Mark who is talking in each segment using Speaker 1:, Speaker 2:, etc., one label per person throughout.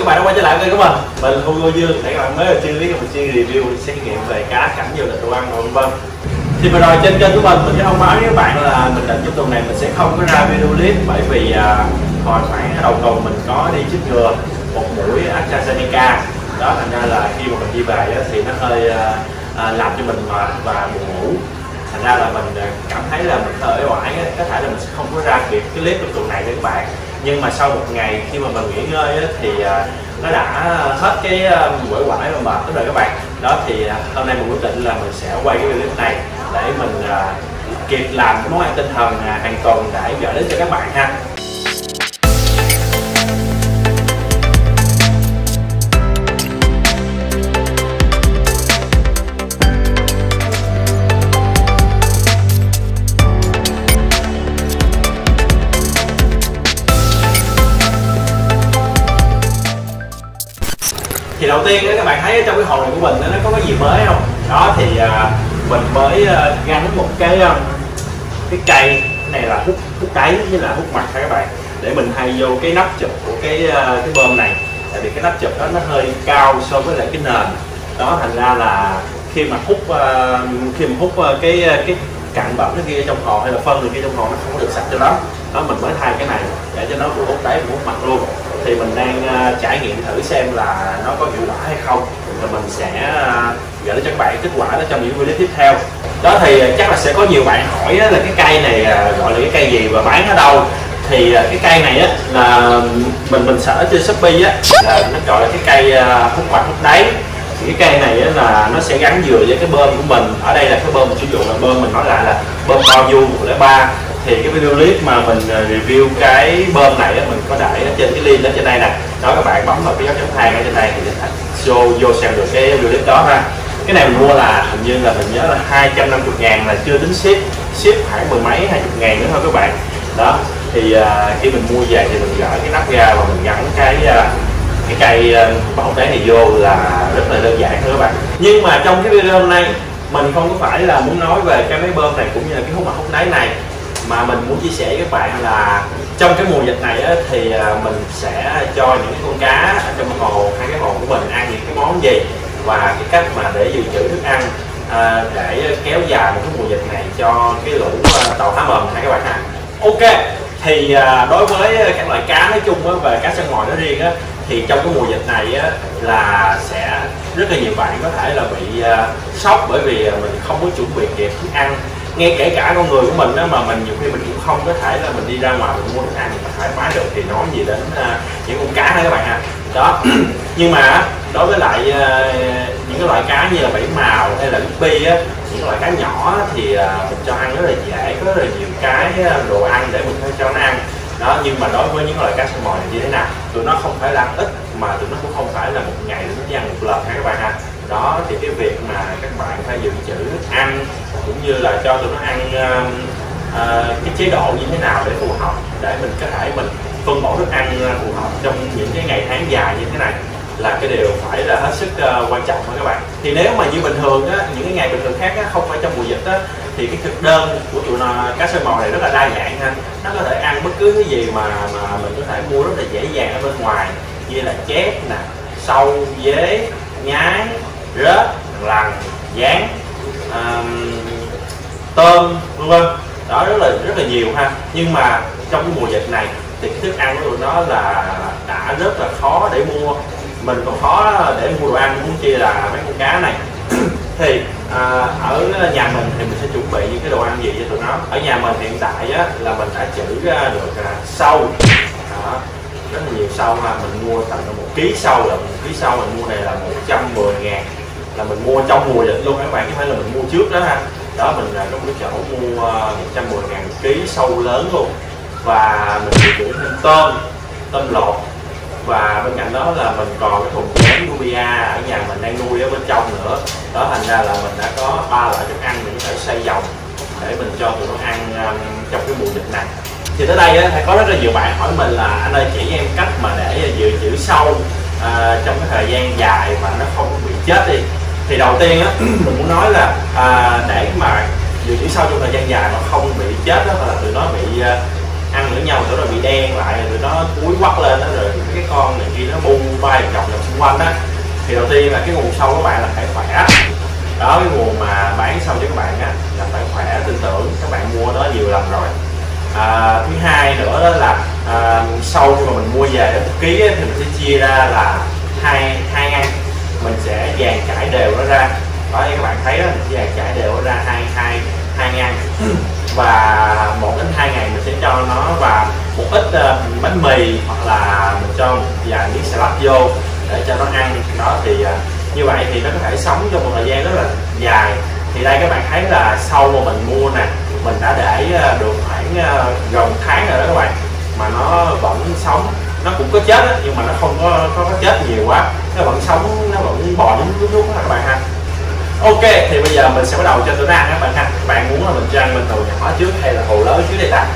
Speaker 1: bạn đã quay trở lại kênh của mình Hugo Dương. Để các bạn mới là chưa biết mình chuyên review xét nghiệm về cá, cảnh, du lịch, đồ ăn vân vân. Thì vừa rồi trên kênh của mình sẽ thông báo với các bạn là mình định trong tuần này mình sẽ không có ra video clip, bởi vì hồi khoảng đầu tuần mình có đi chích ngừa một mũi AstraZeneca. Đó, thành ra là khi mà mình đi về thì nó hơi làm cho mình mệt và buồn ngủ. Thành ra là mình cảm thấy là mình hơi uể oải, có thể là mình sẽ không có ra kịp cái clip trong tuần này với các bạn. Nhưng mà sau một ngày khi mà mình nghỉ ngơi thì nó đã hết cái uể oải và mệt rồi các bạn. Đó thì hôm nay mình quyết định là mình sẽ quay cái clip này để mình kịp làm cái món ăn tinh thần hàng tuần để gửi đến cho các bạn ha. Thì đầu tiên các bạn thấy trong cái hồ này của mình nó có cái gì mới không? Đó thì mình mới gắn một cái cây này là hút đáy với là hút mặt ha các bạn, để mình hay vô cái nắp chụp của cái bơm này. Tại vì cái nắp chụp đó nó hơi cao so với lại cái nền. Đó thành ra là khi mà hút cái cặn bẩn cái kia trong hồ hay là phân người kia trong hồ nó không có được sạch cho lắm. Đó mình mới thay cái này để cho nó vừa hút đáy vừa hút mặt luôn. Thì mình đang trải nghiệm thử xem là nó có hiệu quả hay không, và mình sẽ gửi đến cho các bạn kết quả đó trong những video tiếp theo. Đó thì chắc là sẽ có nhiều bạn hỏi là cái cây này gọi là cái cây gì và bán ở đâu. Thì cái cây này á là mình search trên Shopee á, là nó gọi là cái cây hút mặt hút đáy. Thì cái cây này á là nó sẽ gắn vừa với cái bơm của mình. Ở đây là cái bơm mình sử dụng là bơm, mình nói lại là bơm Baoyu 103. Thì cái video clip mà mình review cái bơm này mình có để trên cái link đó trên đây nè. Đó các bạn bấm vào cái dấu chấm than ở trên đây thì vô xem được cái video clip đó ha. Cái này mình mua là hình như là mình nhớ là 250.000 là chưa tính ship khoảng mười mấy 20.000 nữa thôi các bạn. Đó thì khi mình mua về thì mình gỡ cái nắp ra và mình gắn cái cây bóng đáy này vô là rất là đơn giản thôi các bạn. Nhưng mà trong cái video hôm nay mình không có phải là muốn nói về cái máy bơm này cũng như là cái hút mặt hút đáy này, mà mình muốn chia sẻ với các bạn là trong cái mùa dịch này thì mình sẽ cho những con cá ở trong hồ, hai cái hồ của mình ăn những cái món gì, và cái cách mà để dự trữ thức ăn để kéo dài một cái mùa dịch này cho cái lũ tàu há mồm ha các bạn ha. Ok, thì đối với các loại cá nói chung và cá săn mồi nói riêng thì trong cái mùa dịch này là sẽ rất là nhiều bạn có thể là bị sốc, bởi vì mình không có chuẩn bị kịp thức ăn. Ngay kể cả con người của mình mà mình nhiều khi mình cũng không có thể là mình đi ra ngoài mình mua thức ăn mình thoải mái được, thì nói gì đến những con cá đó các bạn ha. Đó nhưng mà đối với lại những cái loại cá như là bảy màu hay là guppy những loại cá nhỏ thì mình cho ăn rất là dễ, có rất là nhiều cái đồ ăn để mình cho nó ăn. Đó nhưng mà đối với những loại cá săn mồi này như thế nào, tụi nó không phải là ăn ít, mà tụi nó cũng không phải là một ngày tụi nó chỉ ăn một lần ha các bạn ha. Đó thì cái việc mà các bạn phải dự trữ thức ăn cũng như là cho tụi nó ăn cái chế độ như thế nào để phù hợp, để mình có thể mình phân bổ thức ăn phù hợp trong những cái ngày tháng dài như thế này là cái điều phải là hết sức quan trọng đó các bạn. Thì nếu mà như bình thường những cái ngày bình thường khác không phải trong mùa dịch thì cái thực đơn của tụi nó cá săn mồi này rất là đa dạng ha. Nó có thể ăn bất cứ cái gì mà mình có thể mua rất là dễ dàng ở bên ngoài, như là chép nè, sâu, dế, nhái, rết, lằn, gián, tôm vân vân. Đó rất là nhiều ha. Nhưng mà trong cái mùa dịch này thì cái thức ăn của tụi nó là đã rất là khó để mua, mình còn khó để mua đồ ăn, muốn chi là mấy con cá này. Thì ở nhà mình thì mình sẽ chuẩn bị những cái đồ ăn gì cho tụi nó. Ở nhà mình hiện tại là mình đã trữ ra được sâu. Đó, rất là nhiều sâu ha. Mình mua tầm 1 kg sâu, là 1 kg sâu mình mua này là 110.000, là mình mua trong mùa dịch luôn các bạn, chứ không phải là mình mua trước đó ha. Đó mình có cái chỗ mua 110.000 kg sâu lớn luôn. Và mình sẽ trữ thêm tôm lột, và bên cạnh đó là mình còn cái thùng chén Nubia ở nhà mình đang nuôi ở bên trong nữa. Đó thành ra là mình đã có 3 loại thức ăn mình có thể xay dòng để mình cho tụi nó ăn trong cái mùa dịch này. Thì tới đây có rất là nhiều bạn hỏi mình là anh ơi chỉ em cách mà để dự trữ sâu trong cái thời gian dài mà nó không bị chết đi. Thì đầu tiên mình muốn nói là để mà dự trữ sâu trong thời gian dài mà không bị chết hoặc là tụi nó bị ăn lẫn nhau rồi bị đen lại rồi nó cúi quắt lên đó, rồi cái con này kia nó bung bay vòng xung quanh á. Thì đầu tiên là cái nguồn sâu các bạn là phải khỏe đó, cái nguồn mà bán sâu cho các bạn á là phải khỏe, tin tưởng, các bạn mua nó nhiều lần rồi. Thứ hai nữa đó là sâu khi mà mình mua về ở 1 kg thì mình sẽ chia ra là hai ngăn, mình sẽ dàn trải đều nó ra đó, như các bạn thấy đó, mình sẽ dàn trải đều nó ra hai ngăn và 1 đến 2 ngày mình sẽ cho nó và một ít bánh mì hoặc là mình cho một vài miếng salad vô để cho nó ăn đó. Thì như vậy thì nó có thể sống trong một thời gian rất là dài. Thì đây các bạn thấy là sâu mà mình mua nè, mình đã để được khoảng gần 1 tháng rồi đó các bạn, mà nó vẫn sống. Nó cũng có chết đó, nhưng mà nó không có chết nhiều quá, nó vẫn sống, nó vẫn bò đúng lúc các bạn ha. Ok, thì bây giờ mình sẽ bắt đầu cho tụi nó ăn các bạn ha. Các bạn muốn là mình cho ăn bên hồ nhỏ trước hay là hồ lớn trước đây ta?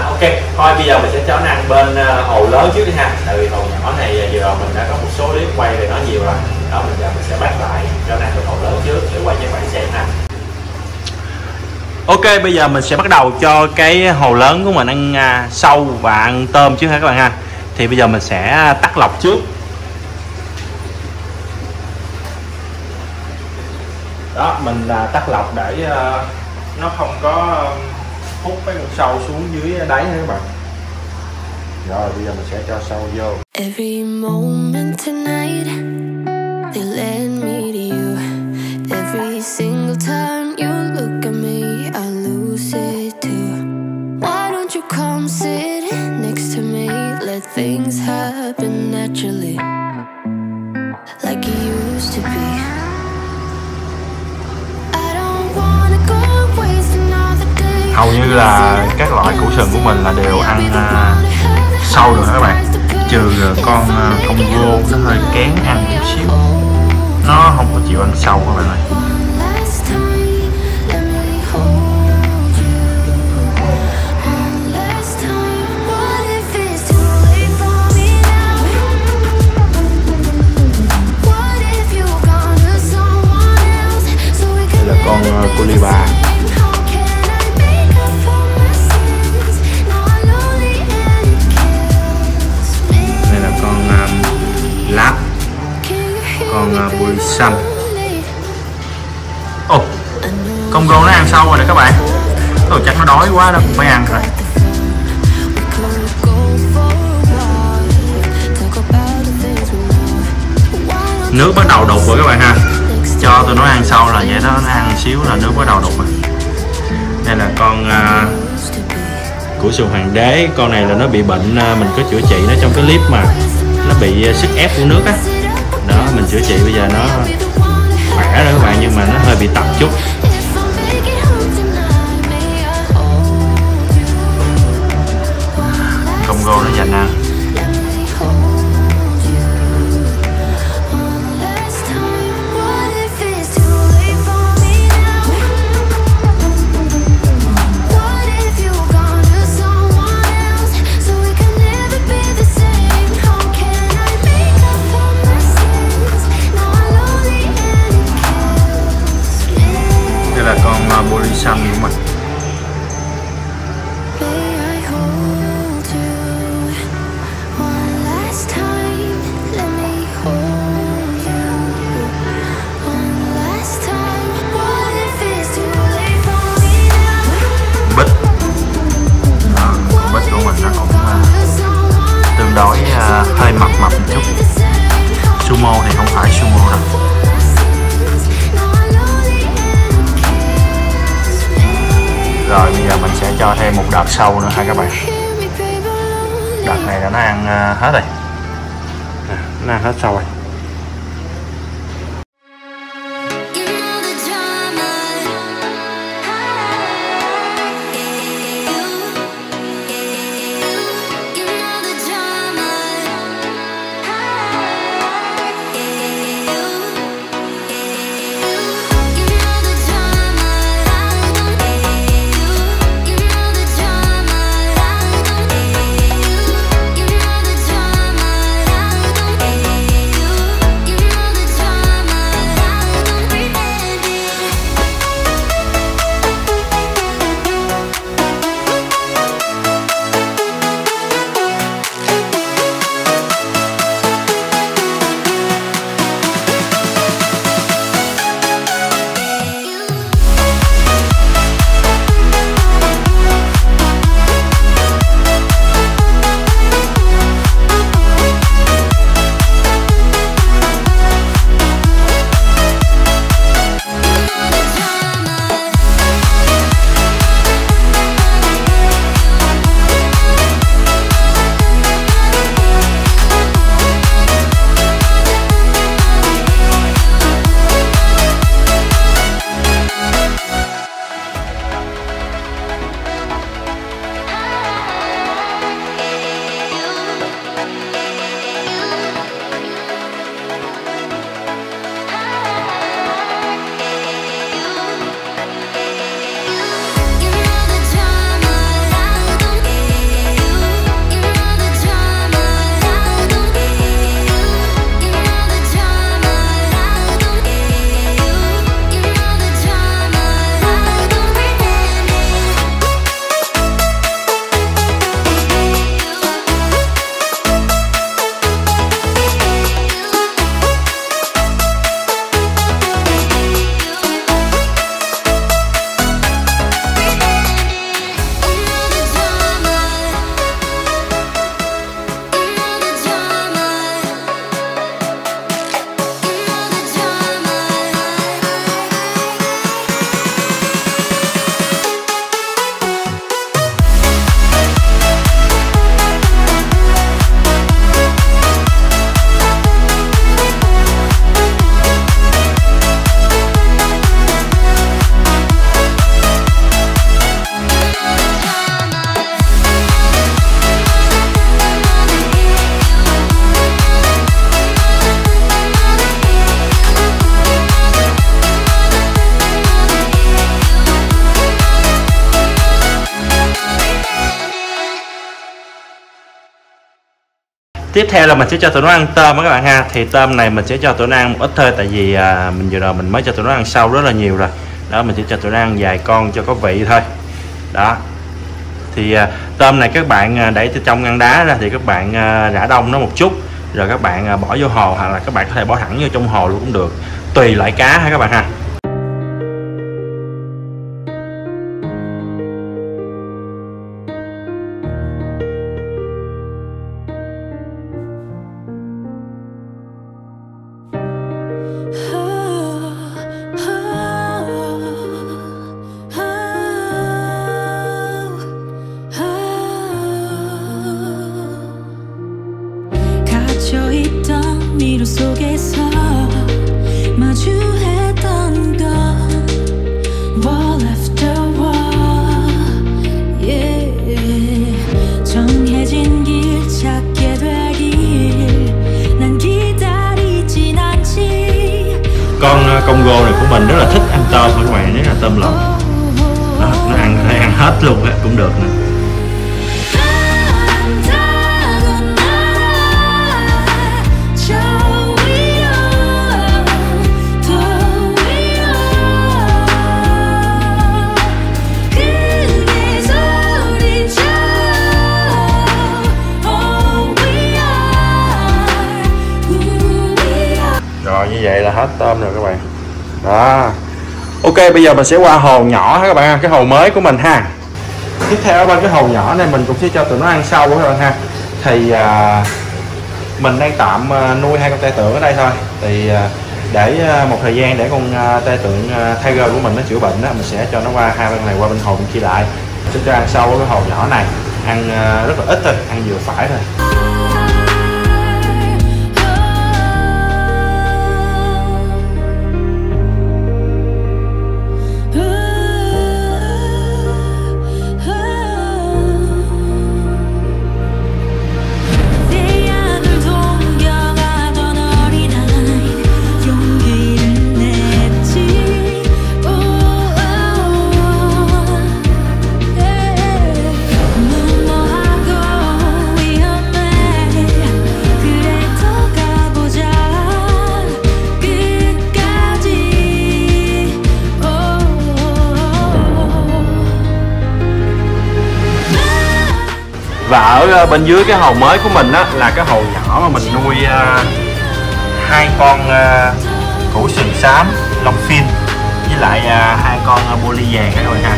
Speaker 1: Ok, thôi bây giờ mình sẽ cho nó ăn bên hồ lớn trước đi ha. Tại vì hồ nhỏ này giờ mình đã có một số clip quay về nó nhiều rồi. Đó, bây giờ mình sẽ bắt lại cho nó ăn bên hồ lớn trước để quay cho các bạn xem ha. Ok, bây giờ mình sẽ bắt đầu cho cái hồ lớn của mình ăn sâu và ăn tôm trước ha các bạn ha. Thì bây giờ mình sẽ tắt lọc trước. Đó, mình tắt lọc để nó không có hút cái con sâu xuống dưới đáy nha các bạn. Rồi bây giờ mình sẽ cho sâu vô.
Speaker 2: Every moment tonight they led me to you. Every single time you look at me I lose it too. Why don't you come sit next to me? Let things happen naturally like it used to be.
Speaker 3: Hầu như là các loại củ sừng của mình là đều ăn sâu rồi các bạn, trừ con Congo nó hơi kén ăn chút xíu, nó không có chịu ăn sâu các bạn ơi. Đây là con Coliba. Láp, con bùi xanh. Congo nó ăn sâu rồi nè các bạn. Tôi chắc nó đói quá đó, cũng phải ăn rồi. Nước bắt đầu đục rồi các bạn ha. Cho tụi nó ăn sâu là vậy đó, nó ăn xíu là nước bắt đầu đục rồi. Đây là con củ sừng hoàng đế. Con này là nó bị bệnh, mình có chữa trị nó trong cái clip mà nó bị sức ép của nước á đó, mình chữa trị bây giờ nó khỏe rồi các bạn, nhưng mà nó hơi bị tật chút. Congo nó dành ăn. Là con bô ly xanh của mình. Bích. Bích của mình nó cũng tương đối hơi mập một chút. Sumo thì không phải sumo đâu. Rồi bây giờ mình sẽ cho thêm một đợt sâu nữa ha các bạn. Đợt này là nó ăn hết rồi. Nó ăn hết sâu rồi. Tiếp theo là mình sẽ cho tụi nó ăn tôm các bạn ha. Thì tôm này mình sẽ cho tụi nó ăn một ít thôi, tại vì mình vừa rồi mình mới cho tụi nó ăn sâu rất là nhiều rồi. Đó, mình sẽ cho tụi nó ăn vài con cho có vị thôi. Đó. Thì tôm này các bạn để trong ngăn đá ra thì các bạn rã đông nó một chút, rồi các bạn bỏ vô hồ, hoặc là các bạn có thể bỏ thẳng vô trong hồ luôn cũng được, tùy loại cá ha các bạn ha.
Speaker 2: 갇혀있던 미로 속에서 마주했던 건 wall after wall, yeah. 정해진 길 찾게 되길 난 기다리진 않지.
Speaker 3: Con Congo này của mình rất là thích ăn tôm các bạn, nếu là tôm lợn. Đó, nó ăn hết luôn á, cũng được nè. Rồi như vậy là hết tôm rồi các bạn. Đó. Ok, bây giờ mình sẽ qua hồ nhỏ các bạn ha, cái hồ mới của mình ha. Tiếp theo ở bên cái hồ nhỏ này mình cũng sẽ cho tụi nó ăn sâu các bạn ha. Thì mình đang tạm nuôi 2 con tê tượng ở đây thôi. Thì để một thời gian để con tê tượng Tiger của mình nó chữa bệnh đó, mình sẽ cho nó qua hai bên này, qua bên hồ bên kia lại. Sẽ cho ăn sâu ở cái hồ nhỏ này, ăn rất là ít thôi, ăn vừa phải thôi. Và ở bên dưới cái hồ mới của mình á, là cái hồ nhỏ mà mình nuôi 2 con củ sừng xám lông phiên với lại 2 con boli vàng các bạn ha.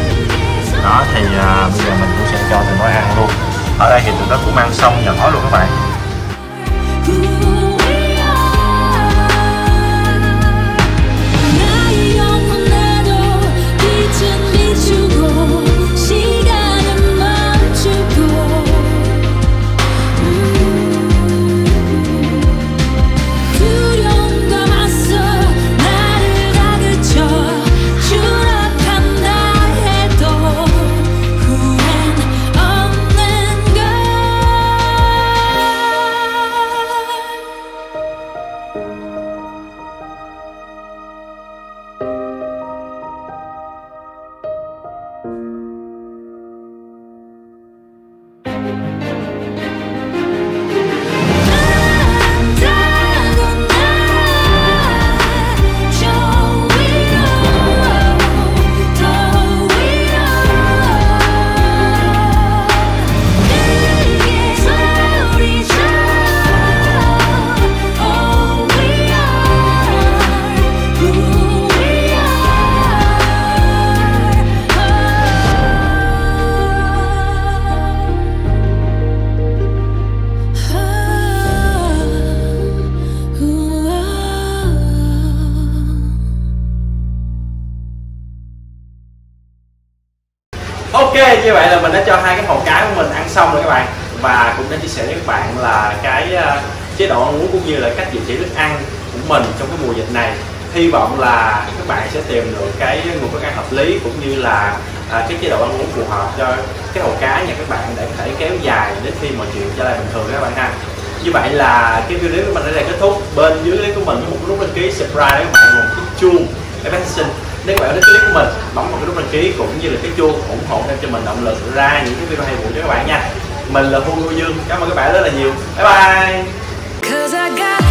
Speaker 3: Đó thì bây giờ mình cũng sẽ cho tụi nó ăn luôn. Ở đây thì tụi nó cũng ăn xong nhỏ luôn các bạn. Ok, như vậy là mình đã cho 2 cái hồ cái của mình ăn xong rồi các bạn. Và cũng đã chia sẻ với các bạn là cái chế độ ăn uống cũng như là cách dự trữ thức ăn của mình trong cái mùa dịch này. Hy vọng là các bạn sẽ tìm được cái nguồn thức ăn hợp lý cũng như là cái chế độ ăn uống phù hợp cho cái hồ cá nhà các bạn để có thể kéo dài đến khi mọi chuyện trở lại bình thường các bạn ha. Như vậy là cái video của mình ở đây kết thúc. Bên dưới clip của mình có một nút đăng ký, subscribe để các bạn một cái chuông để phát sinh. Nếu các bạn thích clip của mình, bấm vào cái nút đăng ký cũng như là cái chuông ủng hộ thêm cho mình động lực ra những cái video hay bổ cho các bạn nha.
Speaker 1: Mình là Hugo Dương, cảm ơn các bạn rất là nhiều. Bye bye.
Speaker 2: 'Cause I got